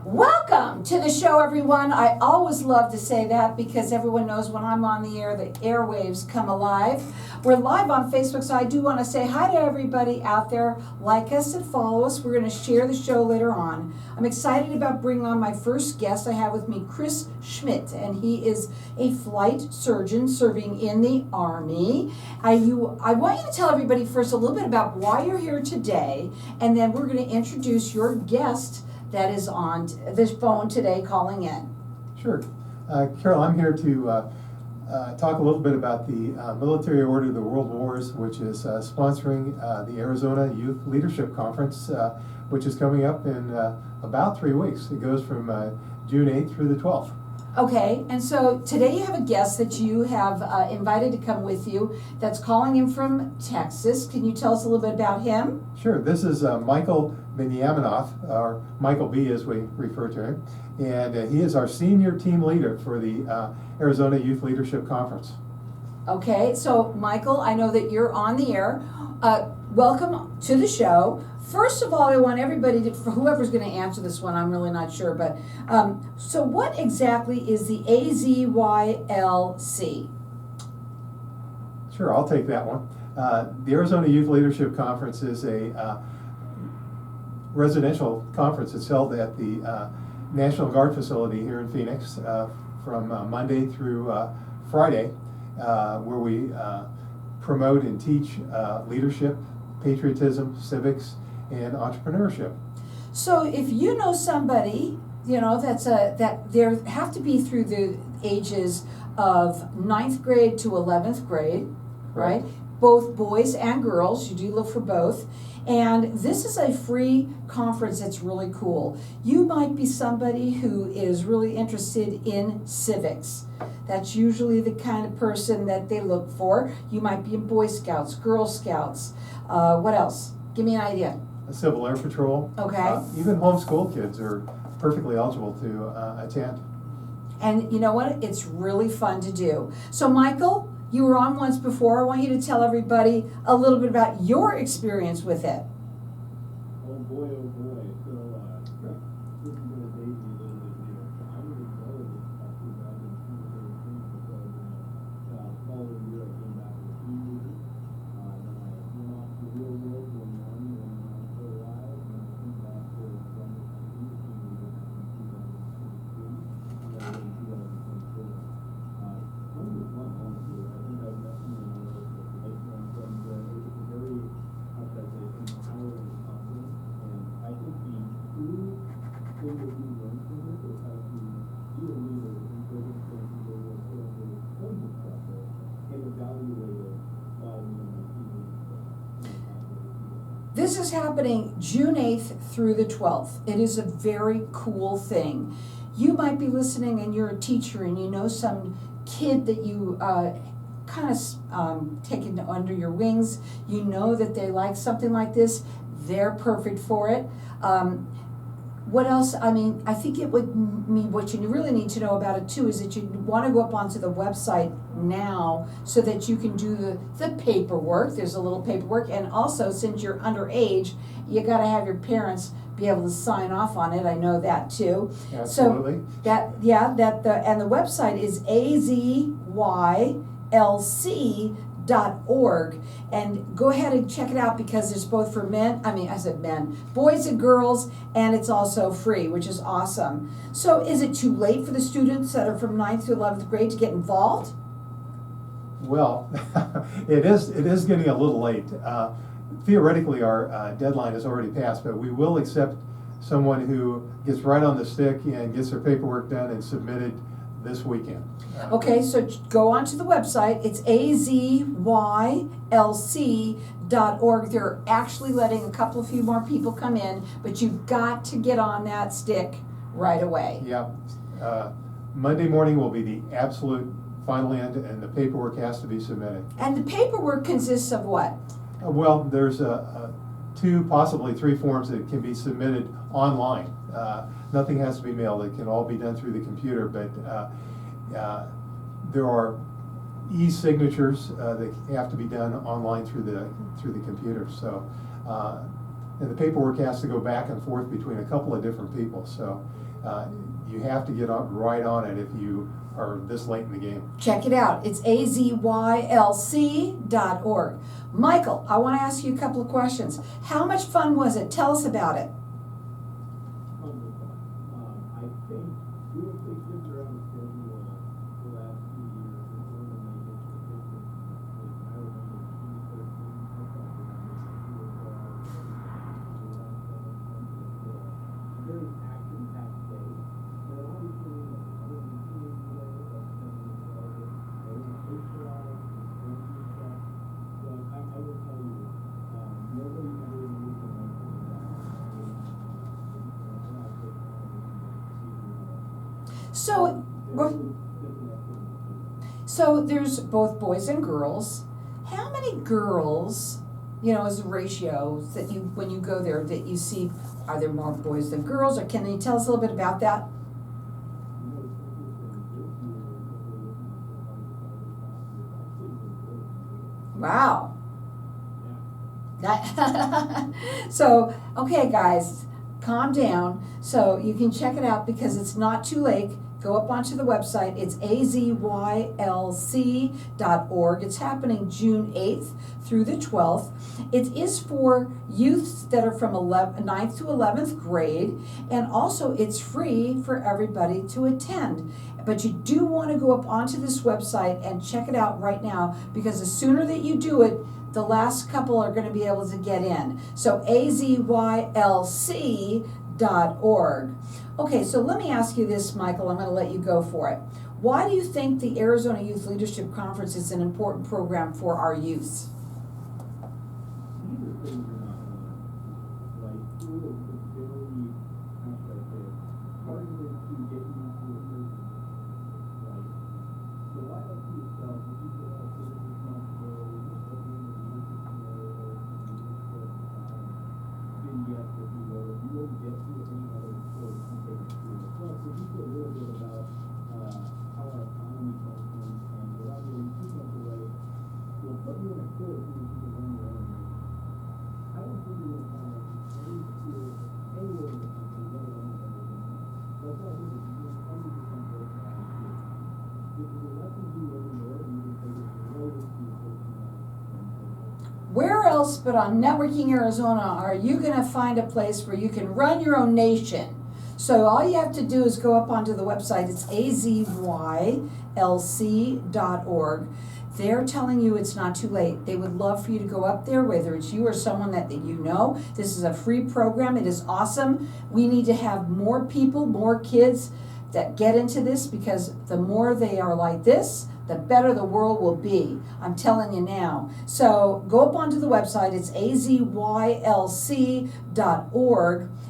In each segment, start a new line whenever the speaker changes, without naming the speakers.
Welcome to the show, everyone. I always love to say that because everyone knows when I'm on the air, the airwaves come alive. We're live on Facebook, so I do want to say hi to everybody out there. Like us and follow us. We're going to share the show later on. I'm excited about bringing on my first guest. I have with me Chris Schmidt, and he is a flight surgeon serving in the Army. I want you to tell everybody first a little bit about why you're here today, and then we're going to introduce your guest that is on this phone today calling in.
Sure. Carol, I'm here to talk a little bit about the Military Order of the World Wars, which is sponsoring the Arizona Youth Leadership Conference, which is coming up in about 3 weeks. It goes from June 8th through the 12th.
Okay, and so today you have a guest that you have invited to come with you that's calling in from Texas. Can you tell us a little bit about him?
Sure. This is Michael Benyaminoff, or Michael B as we refer to him, and he is our senior team leader for the Arizona Youth Leadership Conference.
Okay, so Michael, I know that you're on the air. Welcome to the show. First of all, I want everybody to, for whoever's going to answer this one, I'm really not sure, but so what exactly is the AZYLC?
Sure, I'll take that one. The Arizona Youth Leadership Conference is a residential conference. It's held at the National Guard facility here in Phoenix from Monday through Friday, where we promote and teach leadership, patriotism, civics, and entrepreneurship.
So if you know somebody, that there have to be through the ages of 9th grade to 11th grade, right? Both boys and girls, you do look for both. And this is a free conference that's really cool. You might be somebody who is really interested in civics. That's usually the kind of person that they look for. You might be in Boy Scouts, Girl Scouts. What else? Give me an idea.
Civil Air Patrol.
Okay.
Even homeschool kids are perfectly eligible to attend.
And you know what? It's really fun to do. So Michael, you were on once before. I want you to tell everybody a little bit about your experience with it.
Oh boy, so this is going to date me a little bit here. I was involved in 2013 because following year I came back with a few years. Then I went off to the real world for the Army and I was still alive, and I came back to run the company in 2023 and then in 2024. It was fun, honestly. I think I've met some of the lifelong friends there. It's a very, how should I say, empowering conference, and I think the true thing that we learn from it is how to be a leader in circumstances where we're put under tons of pressure and evaluate it by my team.
This is happening June 8th through the 12th. It is a very cool thing. You might be listening and you're a teacher and you know some kid that you kind of taken under your wings. You know that they like something like this. They're perfect for it. What else? I mean, I think it would mean what you really need to know about it too is that you want to go up onto the website now so that you can do the paperwork. There's a little paperwork, and also since you're underage, you got to have your parents be able to sign off on it. I know that too.
Absolutely.
So and the website is AZYLC.org, and go ahead and check it out because there's both for boys and girls, and it's also free, which is awesome. So is it too late for the students that are from 9th to 11th grade to get involved?
Well, it is getting a little late. Theoretically, our deadline is already passed, but we will accept someone who gets right on the stick and gets their paperwork done and submitted this weekend.
Okay, so go onto the website. It's AZYLC.org. They're actually letting a few more people come in, but you've got to get on that stick right away.
Yeah. Monday morning will be the absolute final end, and the paperwork has to be submitted.
And the paperwork consists of what?
Well, there's 2, possibly 3 forms that can be submitted online. Nothing has to be mailed. It can all be done through the computer, but there are e-signatures that have to be done online through the computer. So, and the paperwork has to go back and forth between a couple of different people. So, you have to get right on it if you are this late in the game.
Check it out. It's azylc.org. Michael, I want to ask you a couple of questions. How much fun was it? Tell us about it.
Tons of fun. I think we have big kids around the schedule the last few years. And we're going to make it consistent. I remember 2013, I thought we very action-packed day. But obviously, I wasn't seeing today, but I didn't socialize, and stuff. So I will tell you, nobody ever knew the one thing
So, so there's both boys and girls. How many girls, as a ratio that you, when you go there, that you see, are there more boys than girls, or can you tell us a little bit about that? Wow. That so, okay guys, calm down. So you can check it out because it's not too late. Go up onto the website. It's azylc.org. It's happening June 8th through the 12th. It is for youths that are from 9th to 11th grade, and also it's free for everybody to attend. But you do want to go up onto this website and check it out right now, because the sooner that you do it, the last couple are going to be able to get in. So azylc.org. Okay, so let me ask you this, Michael. I'm going to let you go for it. Why do you think the Arizona Youth Leadership Conference is an important program for our youth?
These are things you're not going to learn. Like, school is very, how should I say it, targeted to get you to a certain like, so why don't you yourself, if you feel like this is responsibility, you're building a leadership scenario, vignettes, if you will, you won't get to any other course you take at school. Plus, if you feel really good about how our economy functions, and without getting too much away, we'll put you in a course where you can run your own race. I don't think you're going to find any school anywhere in the country, let alone everything. That's why I think it's 100% worth trying to. If the lessons you learn there, you can take it right into your personality.
Where else but on Networking Arizona are you going to find a place where you can run your own nation? So all you have to do is go up onto the website. It's azylc.org. They're telling you it's not too late. They would love for you to go up there, whether it's you or someone that you know. This is a free program. It is awesome. We need to have more people, more kids that get into this, because the more they are like this, the better the world will be. I'm telling you now. So go up onto the website. It's azylc.org.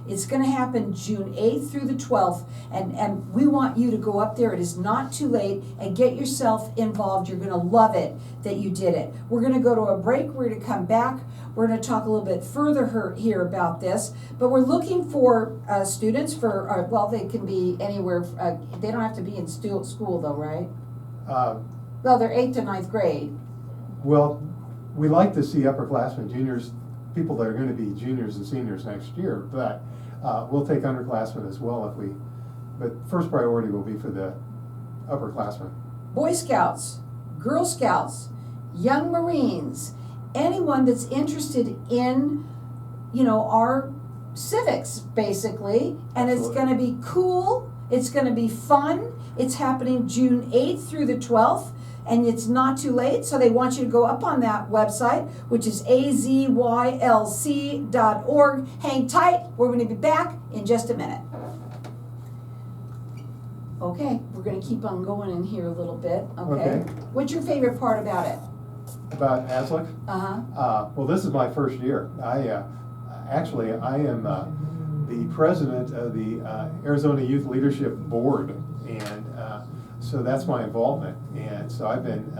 It's going to happen June 8th through the 12th, and we want you to go up there. It is not too late, and get yourself involved. You're going to love it that you did it. We're going to go to a break. We're going to come back. We're going to talk a little bit further here about this, but we're looking for students for, well, they can be anywhere. They don't have to be in school though, right? Well, they're 8th to 9th grade.
Well, we like to see upperclassmen, juniors, people that are going to be juniors and seniors next year, but we'll take underclassmen as well if we, but first priority will be for the upperclassmen.
Boy Scouts, Girl Scouts, Young Marines, anyone that's interested in, our civics, basically, and it's
Absolutely.
going to be cool, it's going to be fun. It's happening June 8th through the 12th, and it's not too late, so they want you to go up on that website, which is azylc.org. Hang tight, we're going to be back in just a minute. Okay, we're going to keep on going in here a little bit, okay? What's your favorite part about it?
About ASLIC?
Uh-huh.
Well, this is my first year. I am the president of the Arizona Youth Leadership Board, and so that's my involvement. And so I've been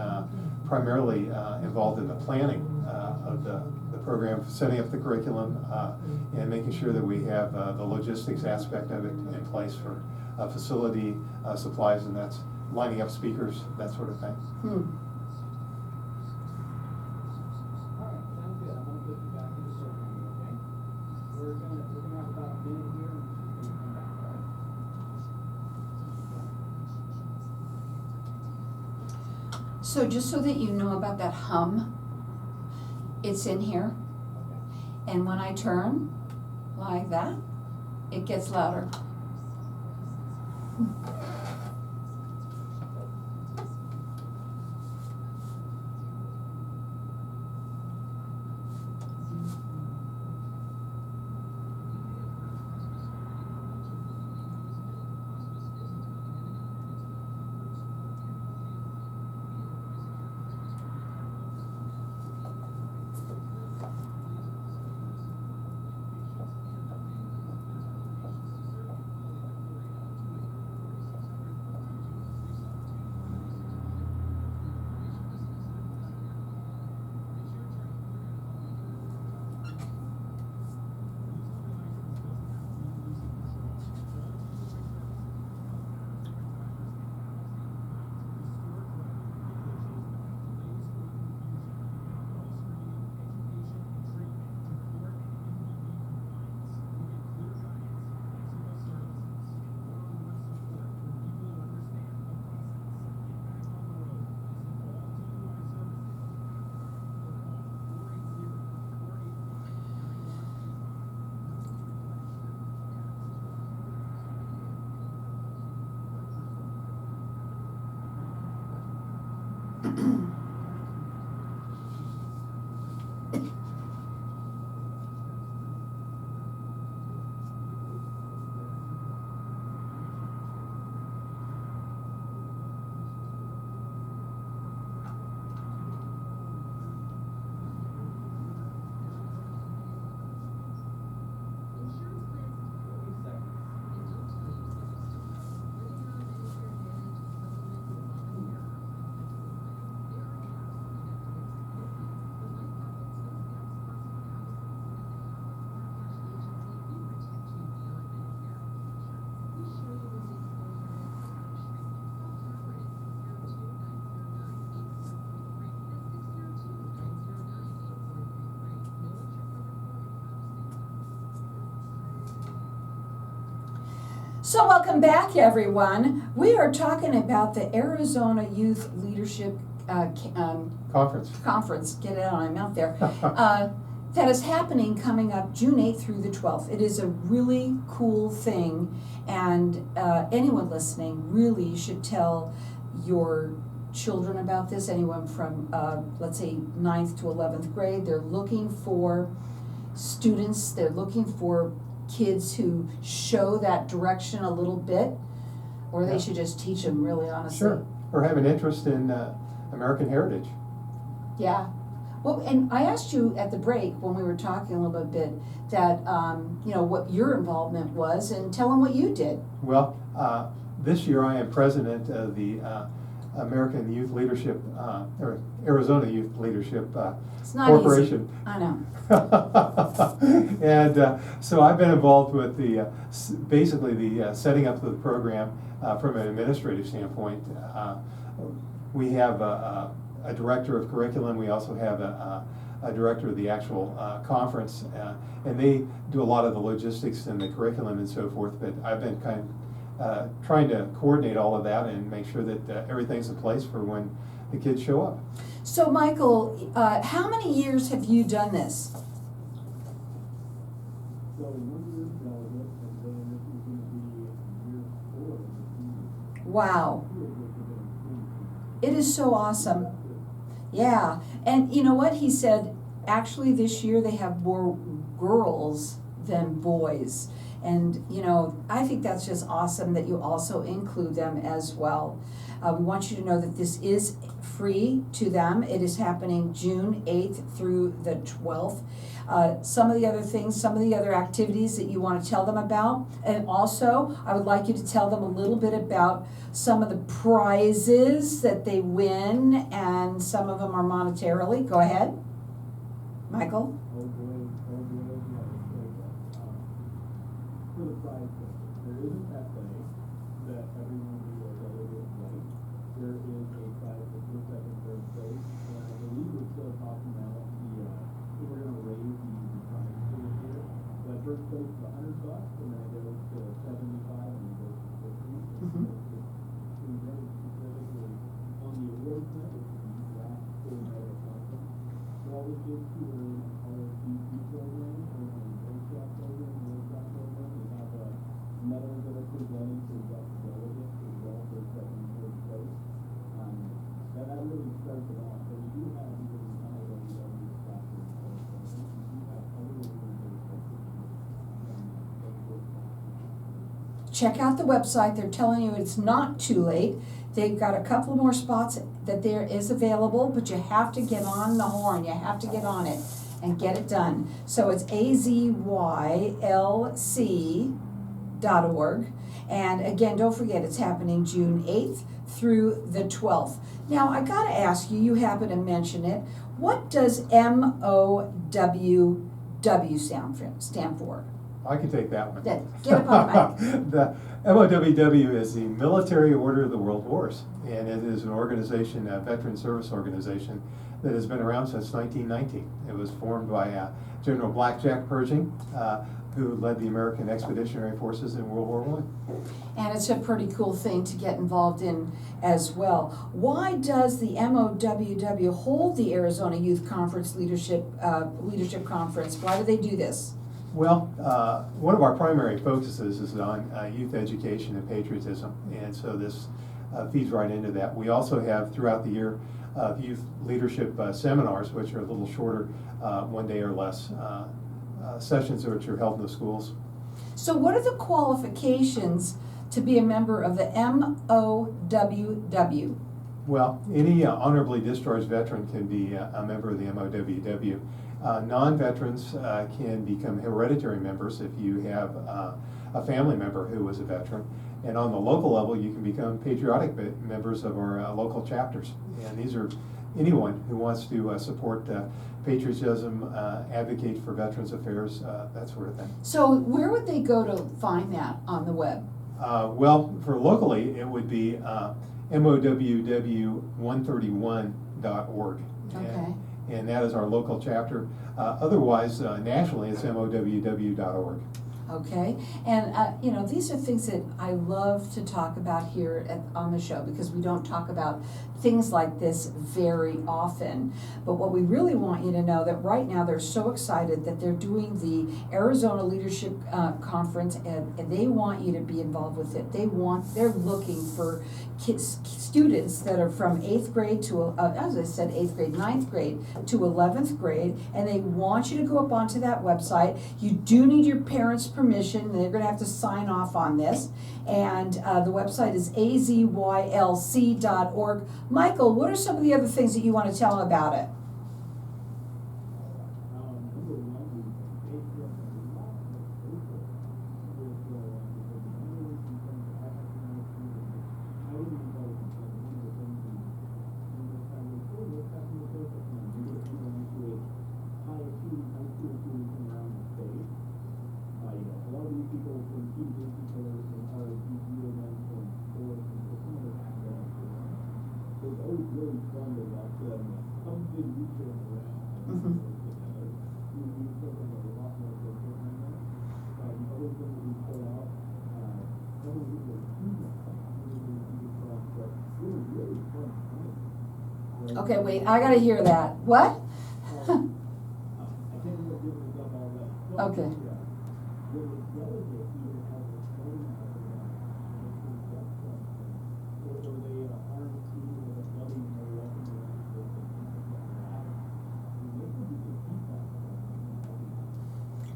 primarily involved in the planning of the program, setting up the curriculum, and making sure that we have the logistics aspect of it in place for facility supplies, and that's lining up speakers, that sort of thing.
All right, sounds good. I'm gonna put you back in the programming, okay? We're gonna have about a minute here, and we're gonna come back, all right?
So just so that you know about that hum, it's in here. And when I turn like that, it gets louder. So welcome back, everyone. We are talking about the Arizona Youth Leadership
Conference.
Get it out of my mouth there. That is happening coming up June 8th through the 12th. It is a really cool thing, and anyone listening really should tell your children about this. Anyone from, let's say, 9th to 11th grade. They're looking for students. They're looking for kids who show that direction a little bit, or they should just teach them, really, honestly.
Sure, or have an interest in American heritage.
Yeah. Well, and I asked you at the break when we were talking a little bit that, what your involvement was, and tell them what you did.
Well, this year I am president of the American Youth Leadership, or Arizona Youth Leadership
It's not
Corporation.
easy. I know.
And so I've been involved with basically the setting up of the program from an administrative standpoint. We have a director of curriculum. We also have a director of the actual conference, and they do a lot of the logistics and the curriculum and so forth. But I've been trying to coordinate all of that and make sure that everything's in place for when the kids show up.
So, Michael, how many years have you done this?
So 1 year delegate, and then this is going to be year 4 of the season.
Wow.
2 of which have been approved.
It is so awesome. Yeah. And you know what? He said, actually, this year they have more girls than boys. And, I think that's just awesome that you also include them as well. We want you to know that this is free to them. It is happening June 8th through the 12th. Some of the other things, some of the other activities that you want to tell them about. And also, I would like you to tell them a little bit about some of the prizes that they win, and some of them are monetarily. Go ahead, Michael.
Oh boy, yeah, for the prize picture, there is an essay that everyone who is eligible can write. There is a prize for first, second, third place, and I believe we're still talking about if we're gonna raise the prize for this year. The first place is $100, and then it goes to 75, and it goes to 50.
Mhm.
It's very specifically on the awards night, which is kids who are in our RSVP program or in the workshop program, we have medals that are presented to the best delegates as well for second and third place. That really starts it off. So we do have even some of those factors. We do have other organizations that
Check out the website. They're telling you it's not too late. They've got a couple more spots that there is available, but you have to get on the horn. You have to get on it and get it done. So it's azyLC.org. And again, don't forget, it's happening June 8th through the 12th. Now, I got to ask you, you happen to mention it, what does MOWW stand for?
I can take that one.
Get up on the mic.
The MOWW is the Military Order of the World Wars, and it is an organization, a veteran service organization, that has been around since 1919. It was formed by General Blackjack Pershing, who led the American Expeditionary Forces in World War I.
And it's a pretty cool thing to get involved in as well. Why does the MOWW hold the Arizona Youth Conference Leadership Conference? Why do they do this?
Well, one of our primary focuses is on youth education and patriotism, and so this feeds right into that. We also have throughout the year youth leadership seminars, which are a little shorter, 1 day or less, sessions which are held in the schools.
So what are the qualifications to be a member of the MOWW?
Well, any honorably discharged veteran can be a member of the MOWW. Non-veterans can become hereditary members if you have a family member who was a veteran. And on the local level, you can become patriotic members of our local chapters. And these are anyone who wants to support patriotism, advocate for Veterans Affairs, that sort of thing.
So where would they go to find that on the web?
Well, for locally, it would be MOWW131.org.
Okay.
And that is our local chapter. Otherwise, nationally, it's MOWW.org.
Okay, and these are things that I love to talk about here on the show, because we don't talk about things like this very often. But what we really want you to know, that right now they're so excited that they're doing the Arizona Leadership Conference, and they want you to be involved with it. They're looking for students that are from 8th grade to, as I said, 8th grade, 9th grade to 11th grade, and they want you to go up onto that website. You do need your parents' permission. They're going to have to sign off on this. And the website is azyLC.org. Michael, what are some of the other things that you want to tell them about it? Okay, wait, I gotta hear that. What? Okay.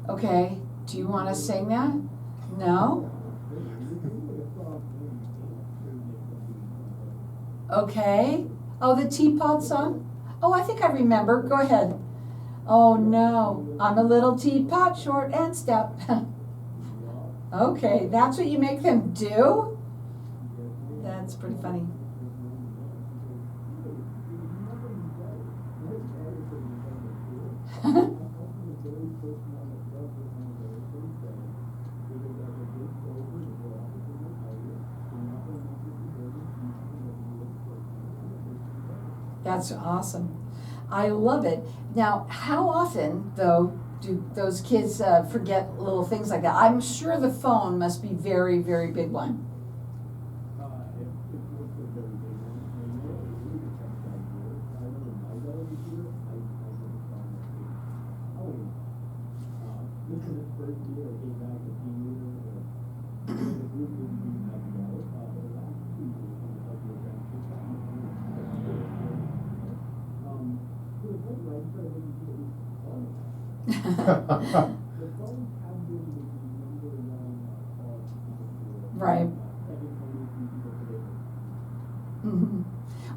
Okay, do you want to sing that? No? Okay. Oh, the teapot song? Oh, I think I remember. Go ahead. Oh no, I'm a little teapot, short and stout. Okay, that's what you make them do? That's pretty funny. That's awesome. I love it. Now, how often, though, do those kids forget little things like that? I'm sure the phone must be very, very big one.
first year, I came back a senior, the group didn't even have together, for the last 2 years, we helped with that. To the point where I started looking for these phones. The phones have been the number one cause for
Right.
second only to people today.
Mhm.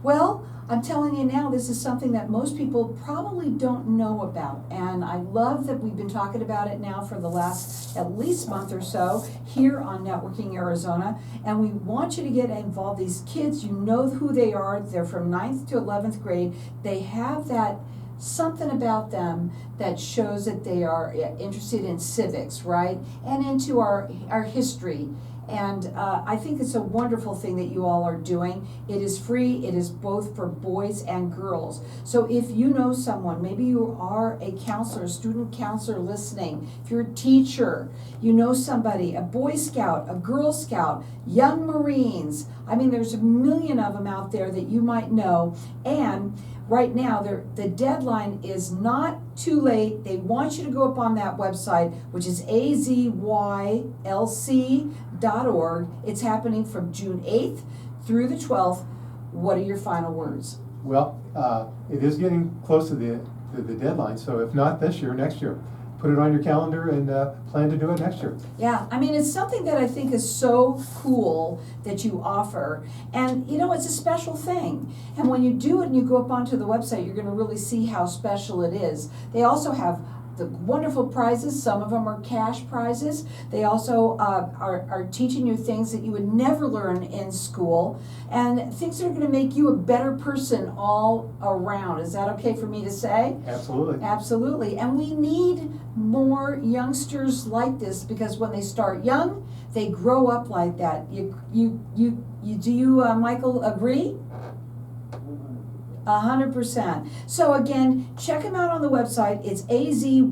Well, I'm telling you now, this is something that most people probably don't know about. And I love that we've been talking about it now for the last at least month or so here on Networking Arizona. And we want you to get involved. These kids, you know who they are. They're from 9th to 11th grade. They have that something about them that shows that they are interested in civics, right? And into our history. And I think it's a wonderful thing that you all are doing. It is free. It is both for boys and girls. So if you know someone, maybe you are a counselor, student counselor listening, if you're a teacher, you know somebody, a Boy Scout, a Girl Scout, young Marines. I mean, there's a million of them out there that you might know. And right now, the deadline is not too late. They want you to go up on that website, which is azylc.org. It's happening from June 8th through the 12th. What are your final words?
Well, it is getting close to the deadline, so if not this year, next year. Put it on your calendar and plan to do it next year.
Yeah, I mean, it's something that I think is so cool that you offer. And, you know, it's a special thing. And when you do it and you go up onto the website, you're going to really see how special it is. They also have the wonderful prizes. Some of them are cash prizes. They also are teaching you things that you would never learn in school and things that are going to make you a better person all around. Is that okay for me to say?
Absolutely.
Absolutely. And we need more youngsters like this because when they start young, they grow up like that. Do you, Michael, agree? 100%. So again, check them out on the website. It's azylc.org.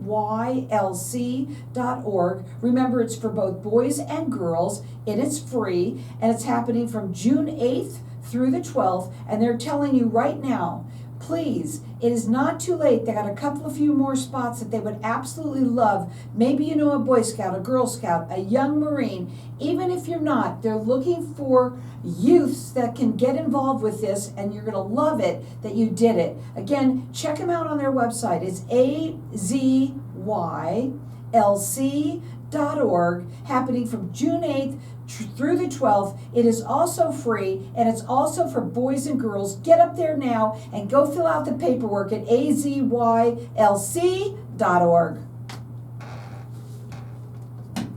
Remember, it's for both boys and girls, and it's free, and it's happening from June 8th through the 12th, and they're telling you right now, please, it is not too late. They got a couple of few more spots that they would absolutely love. Maybe you know a Boy Scout, a Girl Scout, a young Marine. Even if you're not, they're looking for youths that can get involved with this, and you're going to love it that you did it. Again, check them out on their website. It's azylc.org, happening from June 8th through the 12th. It is also free, and it's also for boys and girls. Get up there now and go fill out the paperwork at azylc.org.